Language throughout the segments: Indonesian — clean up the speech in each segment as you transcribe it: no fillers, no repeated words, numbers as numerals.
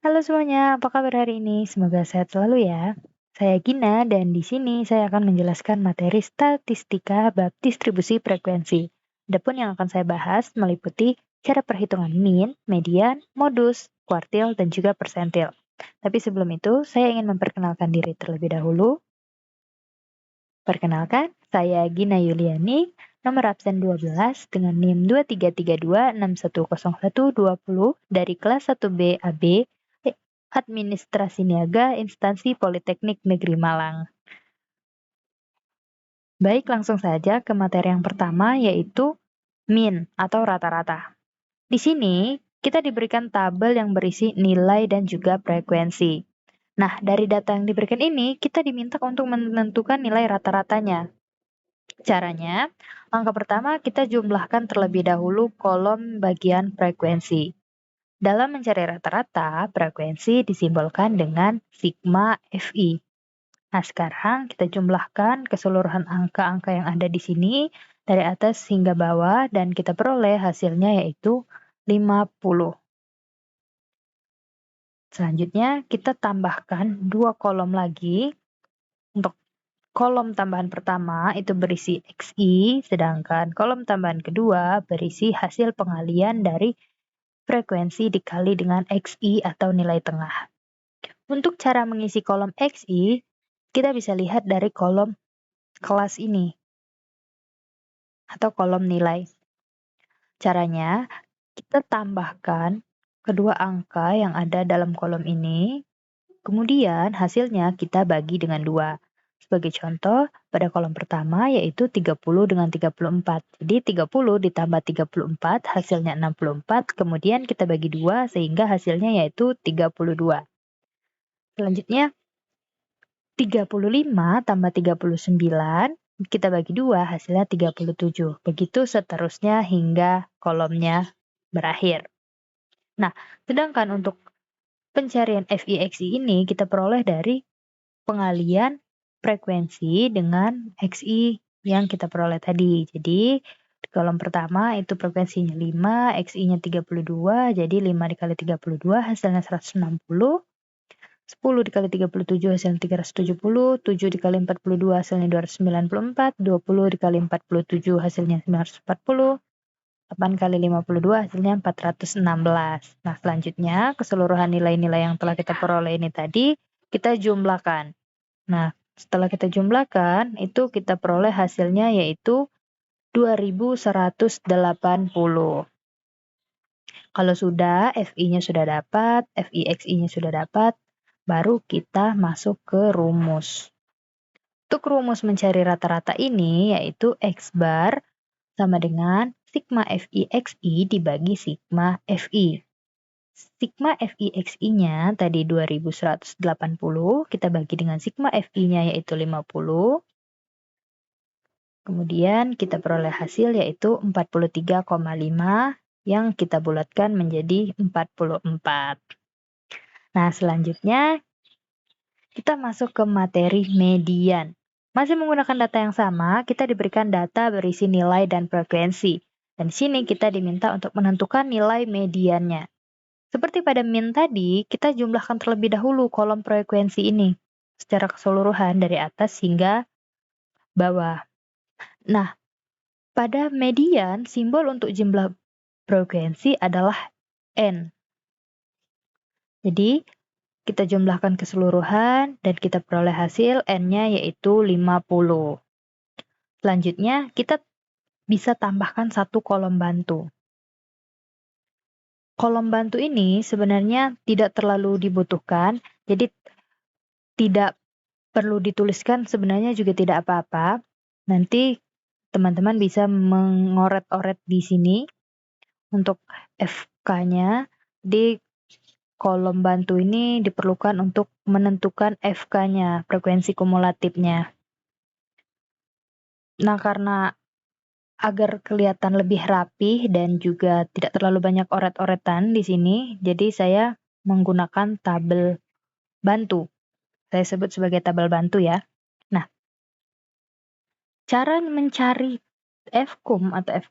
Halo semuanya, apa kabar hari ini? Semoga sehat selalu ya. Saya Gina dan di sini saya akan menjelaskan materi statistika bab distribusi frekuensi. Adapun yang akan saya bahas meliputi cara perhitungan mean, median, modus, kuartil, dan juga persentil. Tapi sebelum itu, saya ingin memperkenalkan diri terlebih dahulu. Perkenalkan, saya Gina Yuliani, nomor absen 12 dengan NIM 2332610120 dari kelas 1B AB Administrasi Niaga Instansi Politeknik Negeri Malang. Baik, langsung saja ke materi yang pertama yaitu mean atau rata-rata. Di sini kita diberikan tabel yang berisi nilai dan juga frekuensi. Nah, dari data yang diberikan ini, kita diminta untuk menentukan nilai rata-ratanya. Caranya, langkah pertama kita jumlahkan terlebih dahulu kolom bagian frekuensi. Dalam mencari rata-rata, frekuensi disimbolkan dengan sigma Fi. Nah, sekarang kita jumlahkan keseluruhan angka-angka yang ada di sini dari atas hingga bawah dan kita peroleh hasilnya yaitu 50. Selanjutnya, kita tambahkan dua kolom lagi. Untuk kolom tambahan pertama itu berisi XI, sedangkan kolom tambahan kedua berisi hasil pengalian dari frekuensi dikali dengan XI atau nilai tengah. Untuk cara mengisi kolom XI, kita bisa lihat dari kolom kelas ini atau kolom nilai. Caranya, kita tambahkan kedua angka yang ada dalam kolom ini, kemudian hasilnya kita bagi dengan 2. Sebagai contoh, pada kolom pertama yaitu 30 dengan 34. Jadi 30 ditambah 34 hasilnya 64, kemudian kita bagi 2 sehingga hasilnya yaitu 32. Selanjutnya, 35 tambah 39, kita bagi 2 hasilnya 37. Begitu seterusnya hingga kolomnya berakhir. Nah, sedangkan untuk pencarian FIXI ini kita peroleh dari pengalian frekuensi dengan XI yang kita peroleh tadi. Jadi, di kolom pertama itu frekuensinya 5, XI-nya 32, jadi 5 dikali 32 hasilnya 160. 10 dikali 37 hasilnya 370, 7 dikali 42 hasilnya 294, 20 dikali 47 hasilnya 940, 8 kali 52 hasilnya 416. Nah, selanjutnya keseluruhan nilai-nilai yang telah kita peroleh ini tadi kita jumlahkan. Nah, setelah kita jumlahkan, itu kita peroleh hasilnya yaitu 2180. Kalau sudah, FI-nya sudah dapat, FIXI-nya sudah dapat, baru kita masuk ke rumus. Untuk rumus mencari rata-rata ini yaitu X bar sama dengan sigma FIXI dibagi sigma FI. Sigma FIXI-nya tadi 2180, kita bagi dengan sigma FI-nya yaitu 50. Kemudian kita peroleh hasil yaitu 43,5 yang kita bulatkan menjadi 44. Nah, selanjutnya kita masuk ke materi median. Masih menggunakan data yang sama, kita diberikan data berisi nilai dan frekuensi. Dan di sini kita diminta untuk menentukan nilai mediannya. Seperti pada min tadi, kita jumlahkan terlebih dahulu kolom frekuensi ini secara keseluruhan dari atas hingga bawah. Nah, pada median, simbol untuk jumlah frekuensi adalah N. Jadi, kita jumlahkan keseluruhan dan kita peroleh hasil N-nya yaitu 50. Selanjutnya, kita bisa tambahkan satu kolom bantu. Kolom bantu ini sebenarnya tidak terlalu dibutuhkan, jadi tidak perlu dituliskan, sebenarnya juga tidak apa-apa. Nanti teman-teman bisa mengoret-oret di sini untuk FK-nya. Di kolom bantu ini diperlukan untuk menentukan FK-nya, frekuensi kumulatifnya. Nah, karena agar kelihatan lebih rapih dan juga tidak terlalu banyak oret-oretan di sini, jadi saya menggunakan tabel bantu. Saya sebut sebagai tabel bantu ya. Nah, cara mencari Fkum atau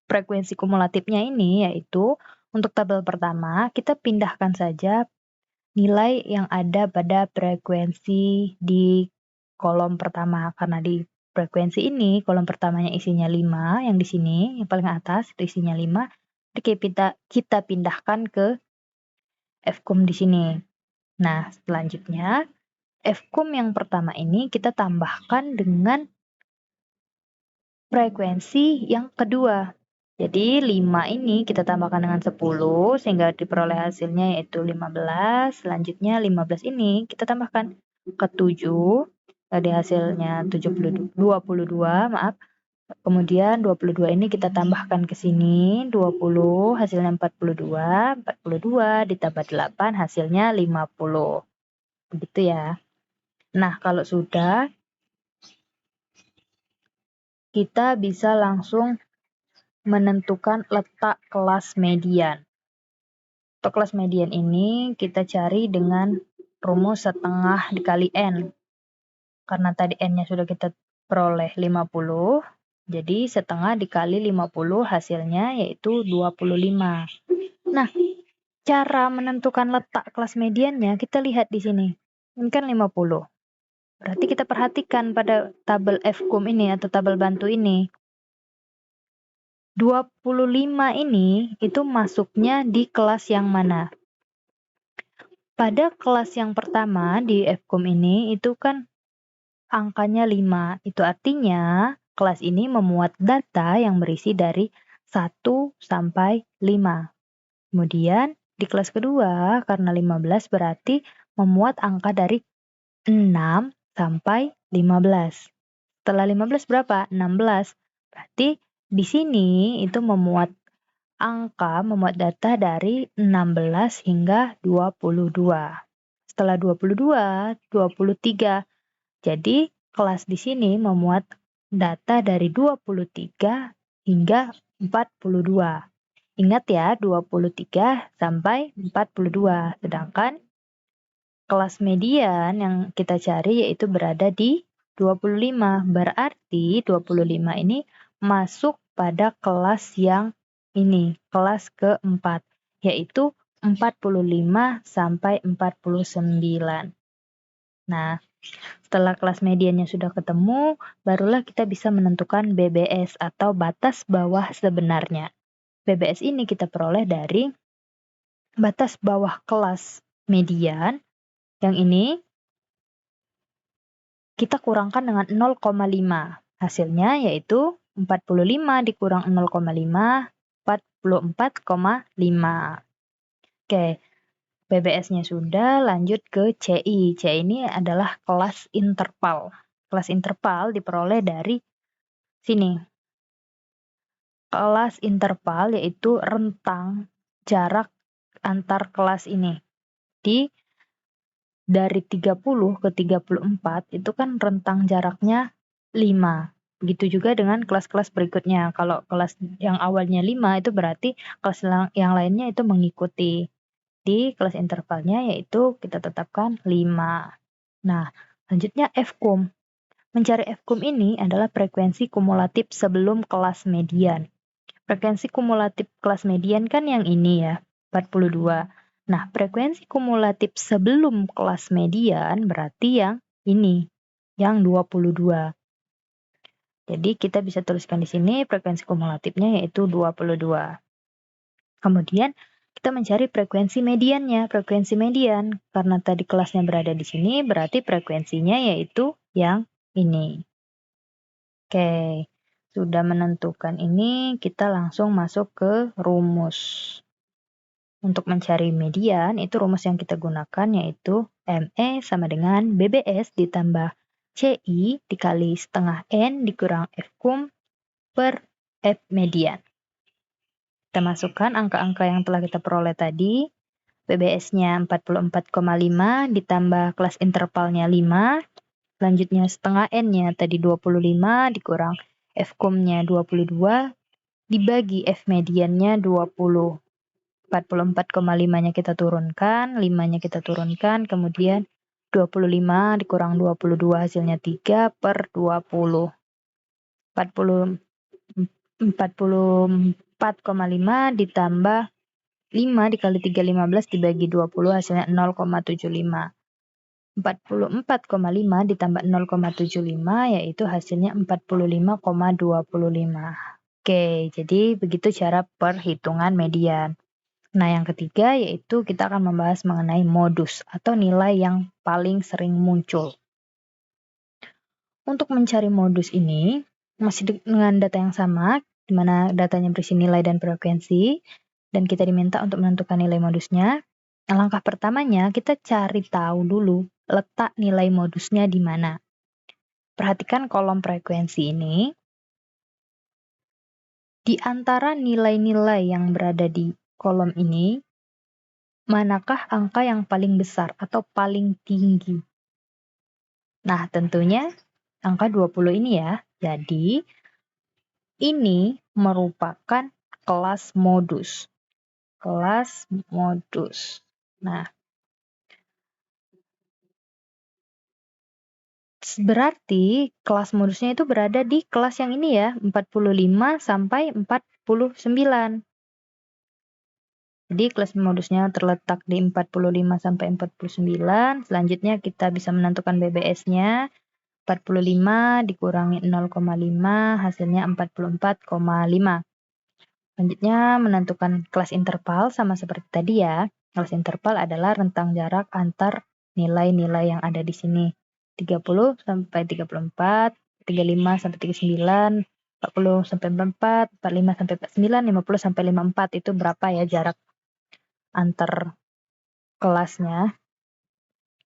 frekuensi kumulatifnya ini yaitu untuk tabel pertama kita pindahkan saja nilai yang ada pada frekuensi di kolom pertama. Karena di frekuensi ini, kolom pertamanya isinya 5, yang di sini, yang paling atas itu isinya 5, kita pindahkan ke fkum di sini. Nah, selanjutnya fkum yang pertama ini kita tambahkan dengan frekuensi yang kedua. Jadi 5 ini kita tambahkan dengan 10 sehingga diperoleh hasilnya yaitu 15. Selanjutnya 15 ini kita tambahkan ke 7. Tadi hasilnya 22, maaf. Kemudian 22 ini kita tambahkan ke sini 20, hasilnya 42. 42 ditambah 8 hasilnya 50. Begitu ya. Nah, kalau sudah kita bisa langsung menentukan letak kelas median. Untuk kelas median ini kita cari dengan rumus setengah dikali N. Karena tadi N-nya sudah kita peroleh 50, jadi setengah dikali 50 hasilnya yaitu 25. Nah, cara menentukan letak kelas mediannya kita lihat di sini. Ini kan 50. Berarti kita perhatikan pada tabel fkum ini atau tabel bantu ini. 25 ini itu masuknya di kelas yang mana? Pada kelas yang pertama di fkum ini itu kan angkanya 5. Itu artinya kelas ini memuat data yang berisi dari 1 sampai 5. Kemudian di kelas kedua karena 15 berarti memuat angka dari 6 sampai 15. Setelah 15 berapa? 16. Berarti di sini itu memuat data dari 16 hingga 22. Setelah 22, 23. Jadi kelas di sini memuat data dari 23 hingga 42. Ingat ya, 23 sampai 42. Sedangkan kelas median yang kita cari yaitu berada di 25. Berarti 25 ini masuk pada kelas yang ini, kelas keempat, yaitu 45 sampai 49. Nah, setelah kelas mediannya sudah ketemu, barulah kita bisa menentukan BBS atau batas bawah sebenarnya. BBS ini kita peroleh dari batas bawah kelas median, yang ini kita kurangkan dengan 0,5. Hasilnya yaitu 45 dikurang 0,5, 44,5. Oke, BBS-nya sudah, lanjut ke CI. CI ini adalah kelas interval. Kelas interval diperoleh dari sini. Kelas interval yaitu rentang jarak antar kelas ini. Dari 30 ke 34 itu kan rentang jaraknya 5. Begitu juga dengan kelas-kelas berikutnya. Kalau kelas yang awalnya 5 itu berarti kelas yang lainnya itu mengikuti. Di kelas intervalnya yaitu kita tetapkan 5. Nah, selanjutnya fkum. Mencari fkum ini adalah frekuensi kumulatif sebelum kelas median. Frekuensi kumulatif kelas median kan yang ini ya, 42. Nah, frekuensi kumulatif sebelum kelas median berarti yang ini, yang 22. Jadi kita bisa tuliskan di sini frekuensi kumulatifnya yaitu 22. Kemudian kita mencari frekuensi mediannya. Frekuensi median, karena tadi kelasnya berada di sini, berarti frekuensinya yaitu yang ini. Oke, sudah menentukan ini, kita langsung masuk ke rumus. Untuk mencari median, itu rumus yang kita gunakan yaitu ME sama dengan BBS ditambah CI dikali setengah N dikurang fkum per F median. Kita masukkan angka-angka yang telah kita peroleh tadi. BBS-nya 44,5 ditambah kelas intervalnya 5. Selanjutnya setengah N-nya tadi 25 dikurang fkum-nya 22 dibagi F mediannya 20. 44,5-nya kita turunkan, 5-nya kita turunkan, kemudian 25 dikurang 22 hasilnya 3 per 20. 44,5 ditambah 5 dikali 3, 15 dibagi 20 hasilnya 0,75. 44,5 ditambah 0,75 yaitu hasilnya 45,25. Oke, jadi begitu cara perhitungan median. Nah, yang ketiga yaitu kita akan membahas mengenai modus atau nilai yang paling sering muncul. Untuk mencari modus ini, masih dengan data yang sama, di mana datanya berisi nilai dan frekuensi, dan kita diminta untuk menentukan nilai modusnya. Langkah pertamanya, kita cari tahu dulu letak nilai modusnya di mana. Perhatikan kolom frekuensi ini. Di antara nilai-nilai yang berada di kolom ini, manakah angka yang paling besar atau paling tinggi? Nah, tentunya angka 20 ini ya. Jadi, ini merupakan kelas modus. Kelas modus. Nah, berarti kelas modusnya itu berada di kelas yang ini ya, 45 sampai 49. Jadi kelas modusnya terletak di 45 sampai 49. Selanjutnya kita bisa menentukan BBS-nya. 45 dikurangi 0,5 hasilnya 44,5. Selanjutnya menentukan kelas interval sama seperti tadi ya. Kelas interval adalah rentang jarak antar nilai-nilai yang ada di sini. 30 sampai 34, 35 sampai 39, 40 sampai 44, 45 sampai 49, 50 sampai 54. Itu berapa ya jarak antar kelasnya.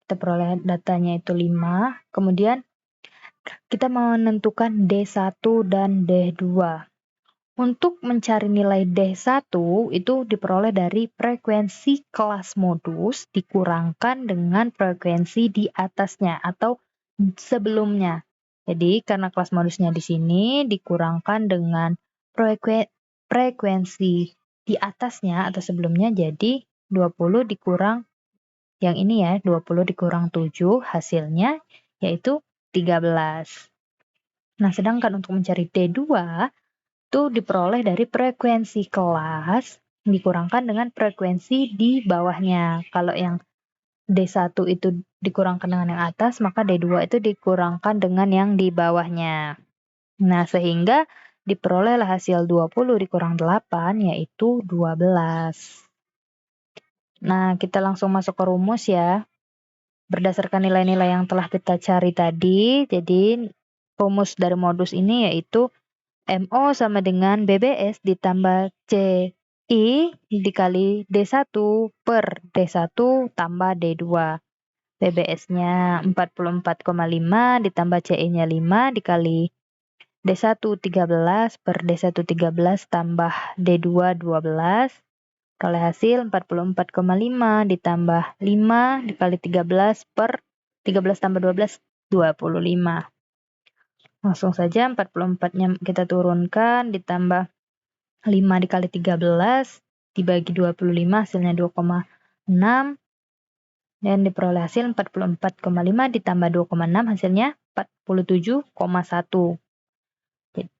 Kita peroleh datanya itu 5. Kemudian kita menentukan D1 dan D2. Untuk mencari nilai D1 itu diperoleh dari frekuensi kelas modus dikurangkan dengan frekuensi di atasnya atau sebelumnya. Jadi karena kelas modusnya di sini dikurangkan dengan frekuensi di atasnya atau sebelumnya, jadi 20 dikurang yang ini ya, 20 dikurang 7 hasilnya yaitu 13. Nah, sedangkan untuk mencari D2 itu diperoleh dari frekuensi kelas dikurangkan dengan frekuensi di bawahnya. Kalau yang D1 itu dikurangkan dengan yang atas, maka D2 itu dikurangkan dengan yang di bawahnya. Nah, sehingga diperolehlah hasil 20 dikurang 8 yaitu 12. Nah, kita langsung masuk ke rumus ya. Berdasarkan nilai-nilai yang telah kita cari tadi, jadi rumus dari modus ini yaitu MO sama dengan BBS ditambah CI dikali D1 per D1 tambah D2. BBS-nya 44,5 ditambah CI-nya 5 dikali D1 13 per D1 13 tambah D2 12. Oleh hasil 44,5 ditambah 5 dikali 13 per 13 tambah 12, 25. Langsung saja 44-nya kita turunkan ditambah 5 dikali 13 dibagi 25 hasilnya 2,6 dan diperoleh hasil 44,5 ditambah 2,6 hasilnya 47,1.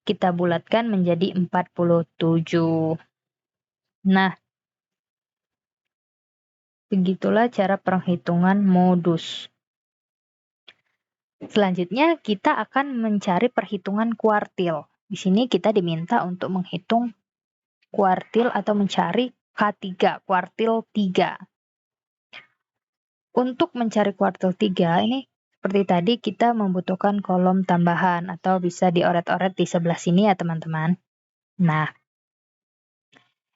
Kita bulatkan menjadi 47. Nah, begitulah cara perhitungan modus. Selanjutnya kita akan mencari perhitungan kuartil. Di sini kita diminta untuk menghitung kuartil atau mencari K3, kuartil 3. Untuk mencari kuartil 3 ini seperti tadi kita membutuhkan kolom tambahan atau bisa dioret-oret di sebelah sini ya teman-teman. Nah,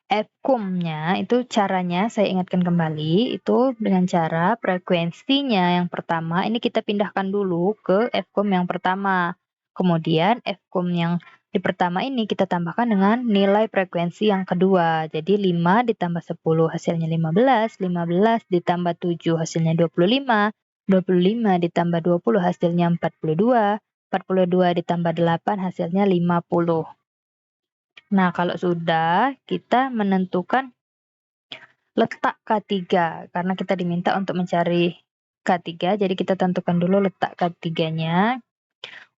Fkum-nya itu caranya saya ingatkan kembali itu dengan cara frekuensinya yang pertama ini kita pindahkan dulu ke Fkum yang pertama. Kemudian Fkum yang di pertama ini kita tambahkan dengan nilai frekuensi yang kedua. Jadi 5 ditambah 10 hasilnya 15, 15 ditambah 7 hasilnya 25, 25 ditambah 20 hasilnya 42, 42 ditambah 8 hasilnya 50. Nah, kalau sudah, kita menentukan letak K3. Karena kita diminta untuk mencari K3, jadi kita tentukan dulu letak K3-nya.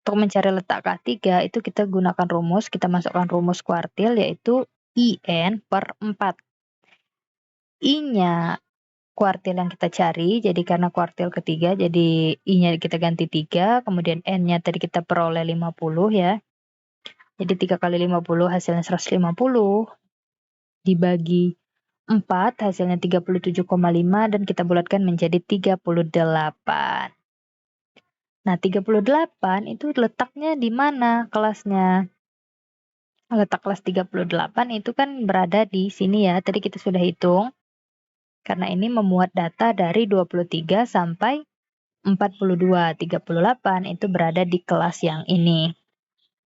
Untuk mencari letak K3, itu kita gunakan rumus, kita masukkan rumus kuartil, yaitu IN per 4. I-nya kuartil yang kita cari, jadi karena kuartil ketiga, jadi I-nya kita ganti 3, kemudian N-nya tadi kita peroleh 50 ya. Jadi 3 kali 50 hasilnya 150, dibagi 4 hasilnya 37,5 dan kita bulatkan menjadi 38. Nah, 38 itu letaknya di mana kelasnya? Letak kelas 38 itu kan berada di sini ya, tadi kita sudah hitung. Karena ini memuat data dari 23 sampai 42, 38 itu berada di kelas yang ini.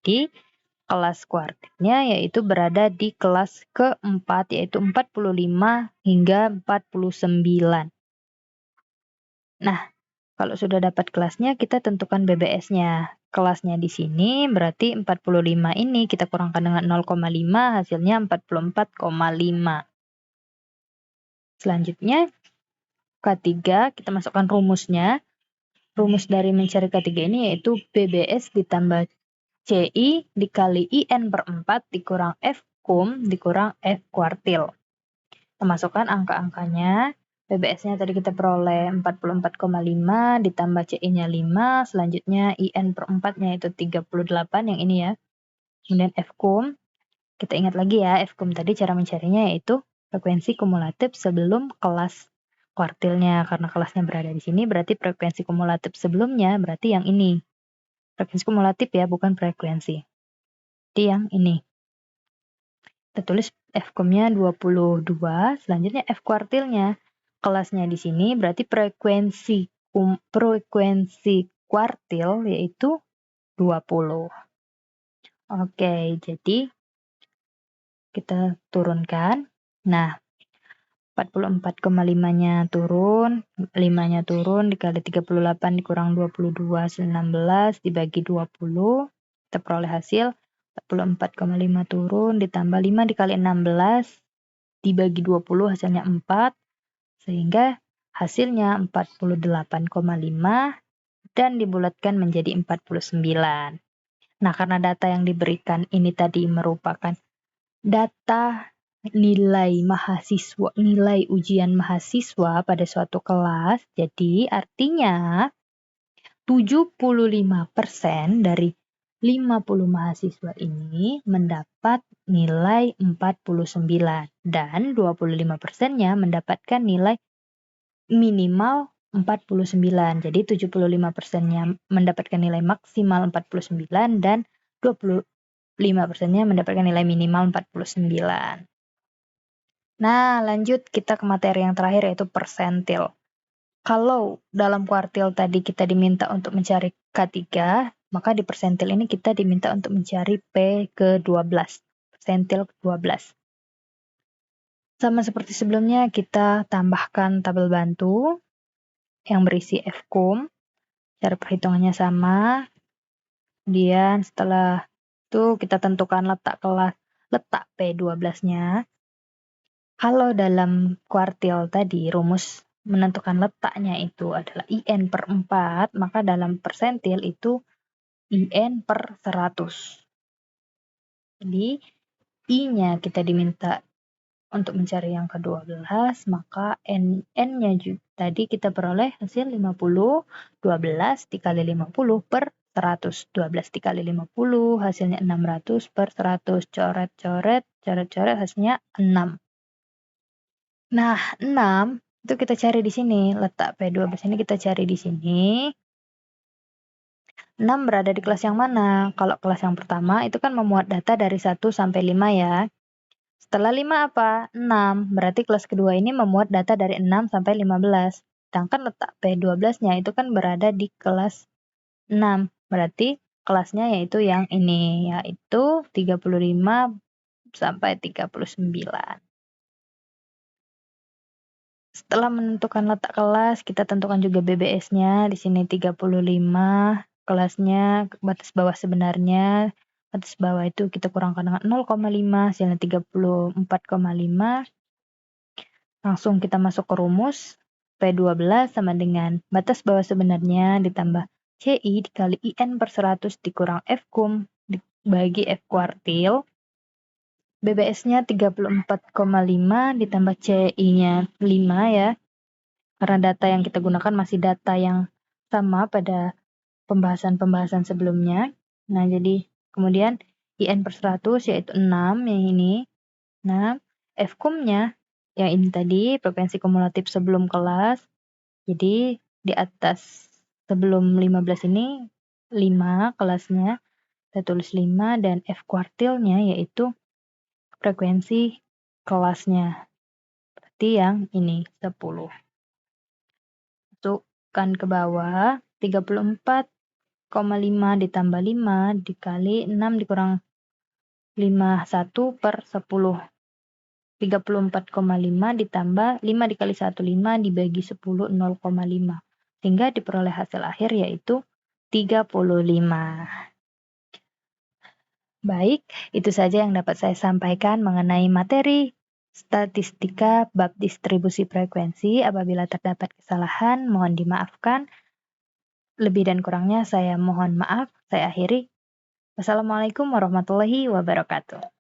Di kelas kuartilnya yaitu berada di kelas keempat, yaitu 45 hingga 49. Nah, kalau sudah dapat kelasnya, kita tentukan BBS-nya. Kelasnya di sini berarti 45 ini kita kurangkan dengan 0,5, hasilnya 44,5. Selanjutnya, K3, kita masukkan rumusnya. Rumus dari mencari K3 ini yaitu BBS ditambah CI dikali IN per 4 dikurang F kum dikurang F kuartil. Kita masukkan angka-angkanya. BBS-nya tadi kita peroleh 44,5 ditambah CI-nya 5, selanjutnya IN per 4-nya itu 38 yang ini ya. Kemudian F kum, kita ingat lagi ya, F kum tadi cara mencarinya yaitu frekuensi kumulatif sebelum kelas kuartilnya. Karena kelasnya berada di sini, berarti frekuensi kumulatif sebelumnya berarti yang ini. Frekuensi kumulatif ya, bukan frekuensi. Jadi yang ini. Kita tulis F kum-nya 22, selanjutnya F kuartilnya. Kelasnya di sini berarti frekuensi kuartil yaitu 20. Oke, jadi kita turunkan. Nah, 44,5-nya turun, 5-nya turun, dikali 38 dikurang 22, 16, dibagi 20. Kita peroleh hasil 44,5 turun, ditambah 5 dikali 16, dibagi 20 hasilnya 4. Sehingga hasilnya 48,5 dan dibulatkan menjadi 49. Nah, karena data yang diberikan ini tadi merupakan data nilai ujian mahasiswa pada suatu kelas, jadi artinya 75% dari 50 mahasiswa ini mendapat nilai 49 dan 25%-nya mendapatkan nilai minimal 49. Jadi 75%-nya mendapatkan nilai maksimal 49 dan 25%-nya mendapatkan nilai minimal 49. Nah, lanjut kita ke materi yang terakhir yaitu persentil. Kalau dalam kuartil tadi kita diminta untuk mencari K3, maka di persentil ini kita diminta untuk mencari P ke-12, persentil ke-12. Sama seperti sebelumnya, kita tambahkan tabel bantu yang berisi F kum. Cara perhitungannya sama. Kemudian setelah itu kita tentukan letak P12-nya. Kalau dalam kuartil tadi rumus menentukan letaknya itu adalah IN per 4, maka dalam persentil itu IN per 100. Jadi I-nya kita diminta untuk mencari yang ke-12, maka N-nya tadi kita peroleh hasil 50, 12 dikali 50 per 100. 12 dikali 50 hasilnya 600 per 100. Coret-coret, hasilnya 6. Nah, 6 itu kita cari di sini. Letak P12 ini kita cari di sini. 6 berada di kelas yang mana? Kalau kelas yang pertama itu kan memuat data dari 1 sampai 5 ya. Setelah 5 apa? 6. Berarti kelas kedua ini memuat data dari 6 sampai 15. Sedangkan letak P12-nya itu kan berada di kelas 6. Berarti kelasnya yaitu yang ini, yaitu 35 sampai 39. Setelah menentukan letak kelas, kita tentukan juga BBS-nya. Di sini 35, kelasnya, batas bawah sebenarnya. Batas bawah itu kita kurangkan dengan 0,5, hasilnya 34,5. Langsung kita masuk ke rumus. P12 sama dengan batas bawah sebenarnya ditambah CI dikali IN per 100 dikurang F kum dibagi F kuartil. BBS-nya 34,5 ditambah CI-nya 5 ya. Karena data yang kita gunakan masih data yang sama pada pembahasan-pembahasan sebelumnya. Nah, jadi kemudian IN per 100 yaitu 6 yang ini. Nah, Fkum-nya yang ini tadi frekuensi kumulatif sebelum kelas. Jadi di atas sebelum 15 ini 5 kelasnya. Kita tulis 5 dan F kuartilnya yaitu frekuensi kelasnya. Berarti yang ini 10. Masukkan ke bawah 34,5 ditambah 5 dikali 6 dikurang 51 per 10. 34,5 ditambah 5 dikali 1, 5 dibagi 10, 0,5. Sehingga diperoleh hasil akhir yaitu 35. Baik, itu saja yang dapat saya sampaikan mengenai materi statistika bab distribusi frekuensi. Apabila terdapat kesalahan, mohon dimaafkan. Lebih dan kurangnya saya mohon maaf. Saya akhiri. Wassalamualaikum warahmatullahi wabarakatuh.